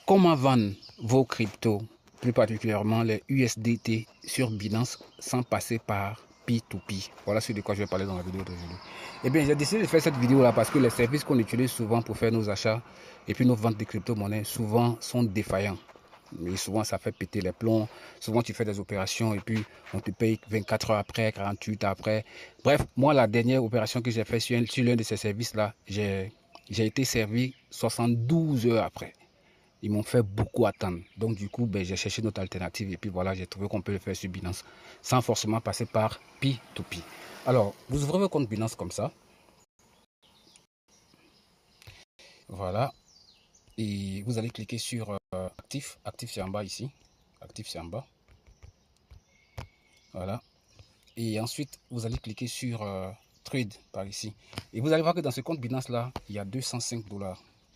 Comment vendre vos cryptos, plus particulièrement les USDT sur Binance sans passer par P2P? Voilà ce de quoi je vais parler dans la vidéo d'aujourd'hui. Eh bien, j'ai décidé de faire cette vidéo là parce que les services qu'on utilise souvent pour faire nos achats et puis nos ventes de crypto-monnaies souvent sont défaillants. Mais souvent ça fait péter les plombs. Souvent tu fais des opérations et puis on te paye 24 heures après, 48 heures après. Bref, moi la dernière opération que j'ai faite sur l'un de ces services là, j'ai été servi 72 heures après. Ils m'ont fait beaucoup attendre. Donc du coup, j'ai cherché notre alternative et puis voilà, j'ai trouvé qu'on peut le faire sur Binance sans forcément passer par P2P. Alors, vous ouvrez votre compte Binance comme ça. Voilà. Et vous allez cliquer sur Actif. Actif, c'est en bas ici. Actif, c'est en bas. Voilà. Et ensuite, vous allez cliquer sur Trade par ici. Et vous allez voir que dans ce compte Binance là, il y a 205 $.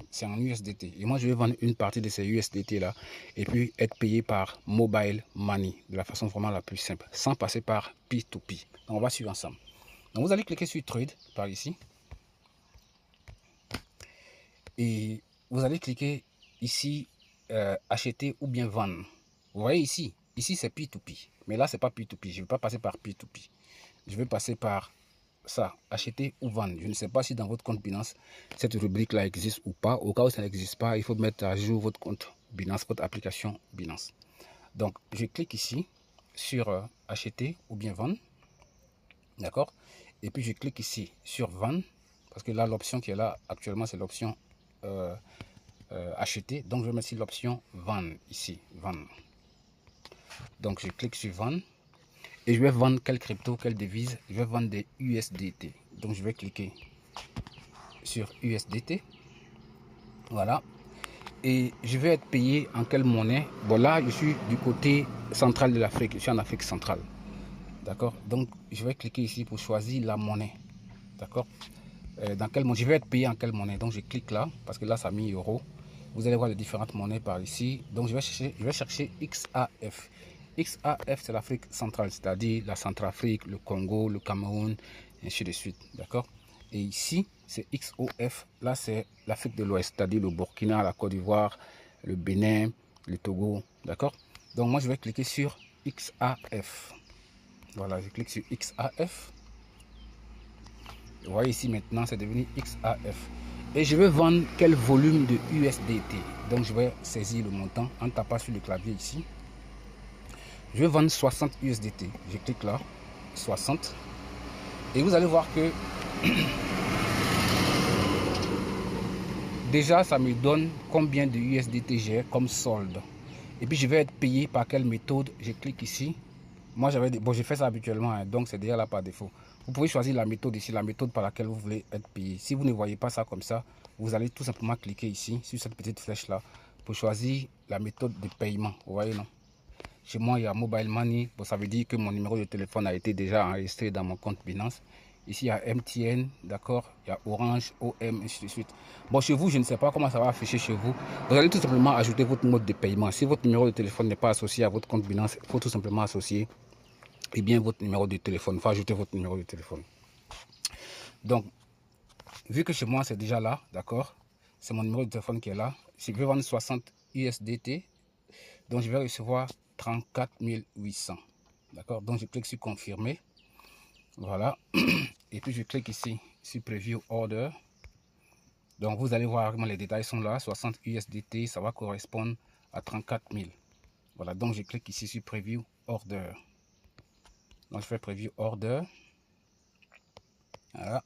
C'est en USDT. Et moi, je vais vendre une partie de ces USDT là et puis être payé par Mobile Money de la façon vraiment la plus simple, sans passer par P2P. Donc, on va suivre ensemble. Donc, vous allez cliquer sur Trade par ici. Et vous allez cliquer ici, acheter ou bien vendre. Vous voyez ici, c'est P2P. Mais là, c'est pas P2P. Je ne vais pas passer par P2P. Je vais passer par ça, acheter ou vendre. Je ne sais pas si dans votre compte Binance, cette rubrique-là existe ou pas. Au cas où ça n'existe pas, il faut mettre à jour votre compte Binance, votre application Binance. Donc, je clique ici sur acheter ou bien vendre. D'accord? Et puis, je clique ici sur vendre. Parce que là, l'option qui est là actuellement, c'est l'option acheter. Donc, je vais mettre ici l'option vendre. Ici, vendre. Donc, je clique sur vendre. Et je vais vendre quelle crypto, quelle devise? Je vais vendre des USDT. Donc je vais cliquer sur USDT. Voilà. Et je vais être payé en quelle monnaie? Bon, là, je suis du côté central de l'Afrique. Je suis en Afrique centrale. D'accord? Donc je vais cliquer ici pour choisir la monnaie. D'accord? Dans quelle monnaie? Je vais être payé en quelle monnaie? Donc je clique là, parce que là, ça a mis euro. Vous allez voir les différentes monnaies par ici. Donc je vais chercher XAF. XAF, c'est l'Afrique centrale, c'est-à-dire la Centrafrique, le Congo, le Cameroun, et ainsi de suite. D'accord? Et ici, c'est XOF. Là, c'est l'Afrique de l'Ouest, c'est-à-dire le Burkina, la Côte d'Ivoire, le Bénin, le Togo. D'accord? Donc moi, je vais cliquer sur XAF. Voilà, je clique sur XAF. Vous voyez ici maintenant, c'est devenu XAF. Et je vais vendre quel volume de USDT. Donc je vais saisir le montant en tapant sur le clavier ici. Je vais vendre 60 USDT. Je clique là, 60. Et vous allez voir que déjà ça me donne combien de USDT j'ai comme solde. Et puis je vais être payé par quelle méthode. Je clique ici. Moi j'ai fait ça habituellement, hein, donc c'est déjà là par défaut. Vous pouvez choisir la méthode ici, la méthode par laquelle vous voulez être payé. Si vous ne voyez pas ça comme ça, vous allez tout simplement cliquer ici sur cette petite flèche là pour choisir la méthode de paiement. Vous voyez, non? Chez moi, il y a Mobile Money. Bon, ça veut dire que mon numéro de téléphone a été déjà enregistré dans mon compte Binance. Ici, il y a MTN, d'accord? Il y a Orange, OM, ainsi de suite. Bon, chez vous, je ne sais pas comment ça va afficher chez vous. Vous allez tout simplement ajouter votre mode de paiement. Si votre numéro de téléphone n'est pas associé à votre compte Binance, il faut tout simplement associer votre numéro de téléphone. Il faut ajouter votre numéro de téléphone. Donc, vu que chez moi, c'est déjà là, d'accord? C'est mon numéro de téléphone qui est là. Je vais vendre 60 USDT. Donc, je vais recevoir 34 800. D'accord? Donc, je clique sur confirmer. Voilà. Et puis, je clique ici sur preview order. Donc, vous allez voir comment les détails sont là. 60 USDT, ça va correspondre à 34 000. Voilà. Donc, je clique ici sur preview order. Donc, je fais preview order. Voilà.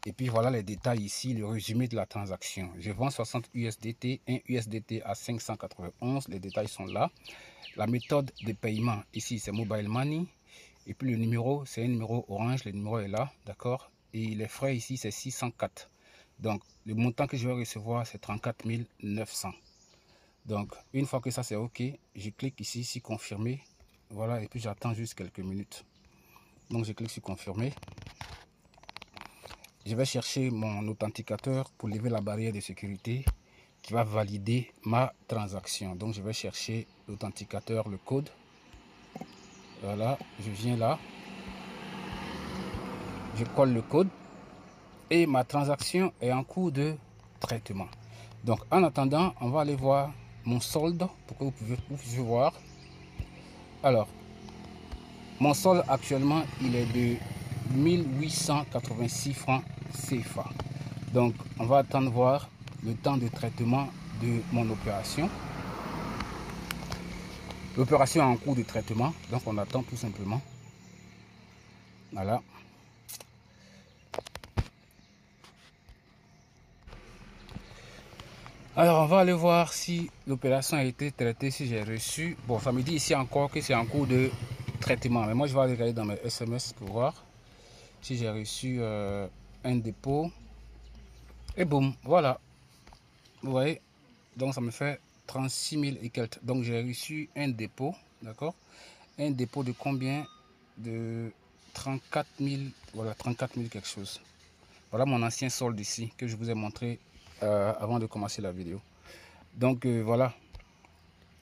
Et puis, voilà les détails ici, le résumé de la transaction. Je vends 60 USDT, 1 USDT à 591. Les détails sont là. La méthode de paiement, ici, c'est Mobile Money. Et puis, le numéro, c'est un numéro orange. Le numéro est là, d'accord? Et les frais ici, c'est 604. Donc, le montant que je vais recevoir, c'est 34 900. Donc, une fois que ça, c'est OK, je clique ici sur confirmer. Voilà, et puis j'attends juste quelques minutes. Donc, je clique sur confirmer. Je vais chercher mon authenticateur pour lever la barrière de sécurité qui va valider ma transaction. Donc, je vais chercher l'authenticateur, le code. Voilà, je viens là. Je colle le code et ma transaction est en cours de traitement. Donc en attendant, on va aller voir mon solde pour que vous puissiez voir. Alors, mon solde actuellement, il est de 1886 francs CFA. Donc, on va attendre voir le temps de traitement de mon opération. L'opération est en cours de traitement, donc on attend tout simplement. Voilà. Alors, on va aller voir si l'opération a été traitée, si j'ai reçu. Bon, ça me dit ici encore que c'est en cours de traitement. Mais moi, je vais aller regarder dans mes SMS pour voir si j'ai reçu un dépôt. Et boum, voilà. Vous voyez, donc ça me fait 36 000 et quelques. Donc, j'ai reçu un dépôt, d'accord? Un dépôt de combien? De 34 000, voilà, 34 000 quelque chose. Voilà mon ancien solde ici que je vous ai montré avant de commencer la vidéo. Donc voilà.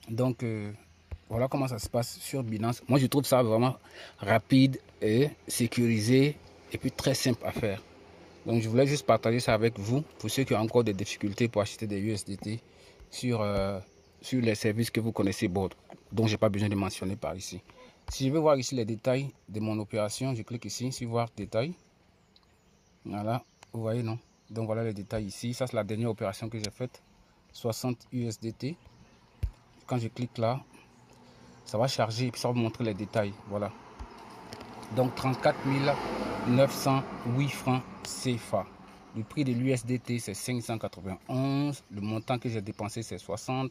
Donc voilà comment ça se passe sur Binance. Moi je trouve ça vraiment rapide et sécurisé et puis très simple à faire. Donc je voulais juste partager ça avec vous pour ceux qui ont encore des difficultés pour acheter des USDT sur les services que vous connaissez, bon, dont j'ai pas besoin de mentionner par ici. Si je veux voir ici les détails de mon opération, je clique ici sur voir détails. Voilà, vous voyez, non? Donc voilà les détails ici. Ça c'est la dernière opération que j'ai faite, 60 USDT. Quand je clique là, ça va charger et puis ça va vous montrer les détails. Voilà, donc 34 908 francs CFA. Le prix de l'USDT c'est 591. Le montant que j'ai dépensé c'est 60.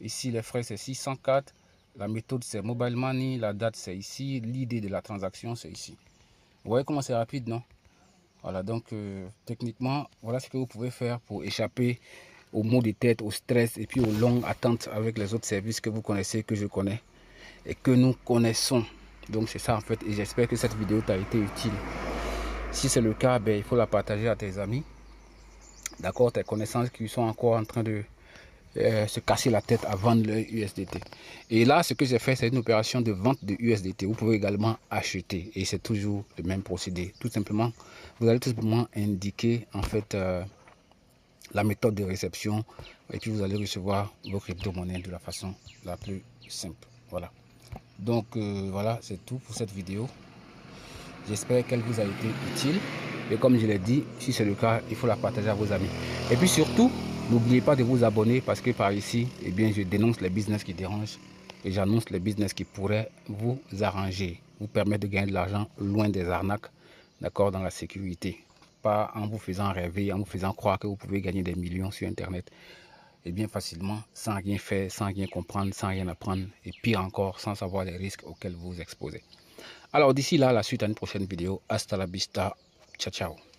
Ici les frais c'est 604. La méthode c'est mobile money. La date c'est ici. L'idée de la transaction c'est ici. Vous voyez comment c'est rapide, non? Voilà, donc techniquement, voilà ce que vous pouvez faire pour échapper aux maux de tête, au stress et puis aux longues attentes avec les autres services que vous connaissez, que je connais et que nous connaissons. Donc c'est ça en fait, et j'espère que cette vidéo t'a été utile. Si c'est le cas, ben, il faut la partager à tes amis, d'accord, tes connaissances qui sont encore en train de se casser la tête à vendre leur USDT. Et là, ce que j'ai fait, c'est une opération de vente de USDT. Vous pouvez également acheter et c'est toujours le même procédé. Tout simplement, vous allez tout simplement indiquer en fait la méthode de réception et puis vous allez recevoir vos crypto-monnaies de la façon la plus simple. Voilà. Donc voilà, c'est tout pour cette vidéo. J'espère qu'elle vous a été utile. Et comme je l'ai dit, si c'est le cas, il faut la partager à vos amis. Et puis surtout, n'oubliez pas de vous abonner parce que par ici, eh bien, je dénonce les business qui dérangent et j'annonce les business qui pourraient vous arranger, vous permettre de gagner de l'argent loin des arnaques, d'accord, dans la sécurité. Pas en vous faisant rêver, en vous faisant croire que vous pouvez gagner des millions sur Internet. Et bien facilement, sans rien faire, sans rien comprendre, sans rien apprendre. Et pire encore, sans savoir les risques auxquels vous vous exposez. Alors d'ici là, la suite à une prochaine vidéo. Hasta la vista. Ciao, ciao.